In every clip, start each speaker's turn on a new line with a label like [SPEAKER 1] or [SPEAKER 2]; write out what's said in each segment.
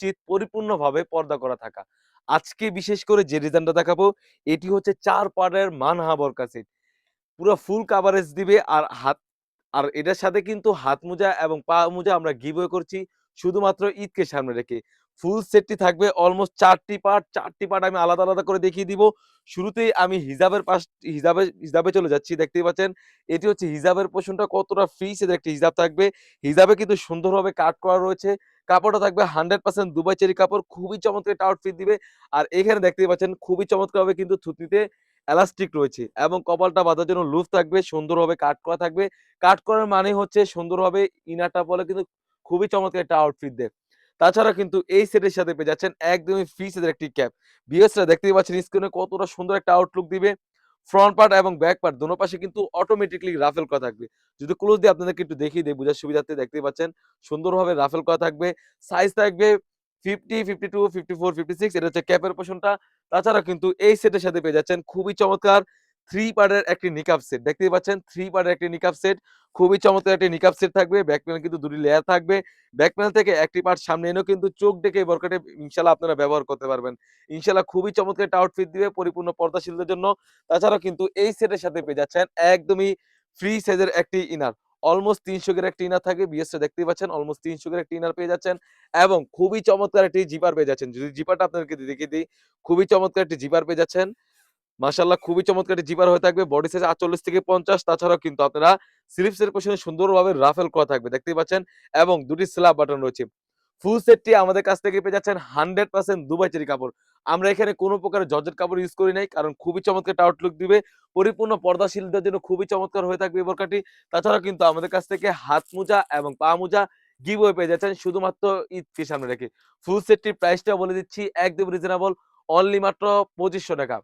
[SPEAKER 1] নিশ্চিত পরিপূর্ণভাবে পর্দা করা থাকা। আজকে বিশেষ করে যে ডিজাইনটা দেখাবো এটি হচ্ছে ৪ পাড়ের মানহা বোরকা সেট। পুরা ফুল কাভারেজ দিবে আর এটার সাথে কিন্তু হাত মোজা এবং পা মোজা আমরা গিভওয়ে করছি শুধুমাত্র ঈদকে সামনে রেখে। ফুল সেটটি থাকবে অলমোস্ট ৪ টি পার্ট। ৪ টি পার্ট আমি আলাদা, আলাদা করে দেখিয়ে দিব। শুরুতেই আমি হিজাবে চলে যাচ্ছি। দেখতেই পাচ্ছেন এটি হচ্ছে হিজাবের পোরশনটা কতটা ফ্রি সাইজের একটি হিজাব থাকবে। হিজাবে কিন্তু সুন্দরভাবে কাট করা রয়েছে। কাপড়টা থাকবে 100% দুবাই চেরি কাপড়। খুবই চমৎকার একটা আউটফিট দিবে। আর এখানে দেখতেই পাচ্ছেন খুবই চমৎকারভাবে কিন্তু থুতনিতে এলাস্টিক রয়েছে এবং কপালটা বাঁধার জন্য লুফ থাকবে, সুন্দরভাবে কাট করা থাকবে। কাট করার মানে হচ্ছে সুন্দরভাবে ইনারটা পড়লে কিন্তু খুবই চমৎকার একটা আউটফিট দেয়। তাছাড়া কিন্তু এই সেটের সাথে পেয়ে যাচ্ছেন একদমই ফ্রি সাইজের একটি ক্যাপ। ভিউয়ার্সরা দেখতেই পাচ্ছেন স্ক্রিনে কতটা সুন্দর একটা আউটলুক দিবে। ফ্রন্ট পার্ট এবং ব্যাক পার্ট দোনো পাশে কিন্তু অটোমেটিক্যালি রাফেল করা থাকবে। যদি ক্লোজ দিয়ে আপনাদেরকে একটু দেখিয়ে দেই বুঝার সুবিধার্থে দেখতেই পাচ্ছেন সুন্দরভাবে রাফেল করা থাকবে। সাইজ থাকবে 50, 52, 54, 56 এটা হচ্ছে ক্যাপের পোরশনটা। তাছাড়া কিন্তু এই সেটের সাথে পেয়ে যাচ্ছেন খুবই চমৎকার 3 পার্টের একটি নিকাব সেট। দেখতেই পাচ্ছেন 3 পার্টের একটি নিকাব সেট। খুবই চমৎকার একটি নিকাব সেট থাকবে। ব্যাক প্যানেল কিন্তু ২ টি লেয়ার থাকবে। ব্যাক প্যানেল থেকে একটি পার্ট সামনে এনেও কিন্তু চোখ ডেকে এই বোরকাটি ইনশাআল্লাহ আপনারা ব্যবহার করতে পারবেন। ইনশাআল্লাহ খুবই চমৎকার একটা আউটফিট দিবে পরিপূর্ণ পর্দাশীলদের জন্য। তাছাড়াও কিন্তু এই সেটের সাথে পেয়ে যাচ্ছেন একদমই ফ্রি সাইজের একটি ইনার। অলমোস্ট ৩০০ গের একটি ইনার থাকবে। বিএসটা দেখতেই পাচ্ছেন অলমোস্ট ৩০০ গের একটি ইনার পেয়ে যাচ্ছেন এবং খুবই চমৎকার একটি জিপার পেয়ে যাচ্ছেন। যদি জিপারটা আপনাদেরকে দেখিয়ে দেই, খুবই চমৎকার একটি জিপার পেয়ে যাচ্ছেন। মাশাআল্লাহ খুবই চমৎকার একটি জিপার হয়ে থাকবে। বডি সাইজ ৪৮ থেকে ৫০। তাছাড়াও কিন্তু আপনারা স্লিপসের পেছনে সুন্দরভাবে রাফেল করা থাকবে। দেখতেই পাচ্ছেন এবং ২ টি স্ল্যাব বাটন রয়েছে। ফুল সেটটি আমাদের কাছ থেকে পেয়ে যাচ্ছেন 100% দুবাই চেরি কাপড়। আমরা এখানে কোন প্রকারের জর্জেট কাপড় ইউজ করি নাই। কারণ খুবই চমৎকার একটা আউটলুক দিবে। পরিপূর্ণ পর্দাশীলদের জন্য খুবই চমৎকার হয়ে থাকবে এই বোরকাটি। তাছাড়াও কিন্তু আমাদের কাছ থেকে হাত মোজা এবং পা মোজা গিভওয়ে পেয়ে যাচ্ছেন শুধুমাত্র ঈদকে সামনে রেখে। ফুল সেটটির প্রাইসটাও বলে দিচ্ছি একদম রিজনেবল অনলি মাত্র ৳২৫০০।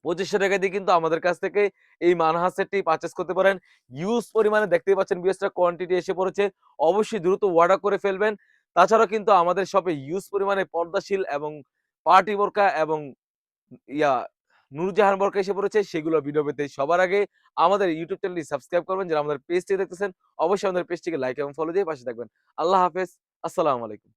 [SPEAKER 1] ৳২৫০০ দিয়ে কিন্তু আমাদের কাছ থেকে এই মানহাজ সেটটি পারচেজ করতে পারেন। হিউজ পরিমাণে দেখতেই পাচ্ছেন ভিউয়ার্সরা কোয়ান্টিটি এসে পড়েছে। অবশ্যই দ্রুত অর্ডার করে ফেলবেন। তাছাড়াও কিন্তু আমাদের শপে হিউজ পরিমাণে পর্দাশীল এবং পার্টি বোরকা এবং ইয়া নূরজাহান বোরকা এসে পড়েছে। সেগুলোর ভিডিও পেতে সবার আগে আমাদের ইউটিউব চ্যানেলটি সাবস্ক্রাইব করবেন। যারা আমাদের পেজটি দেখতেছেন অবশ্যই আমাদের পেজটিকে লাইক এবং ফলো দিয়ে পাশে থাকবেন। আল্লাহ হাফেজ। আসসালামু আলাইকুম।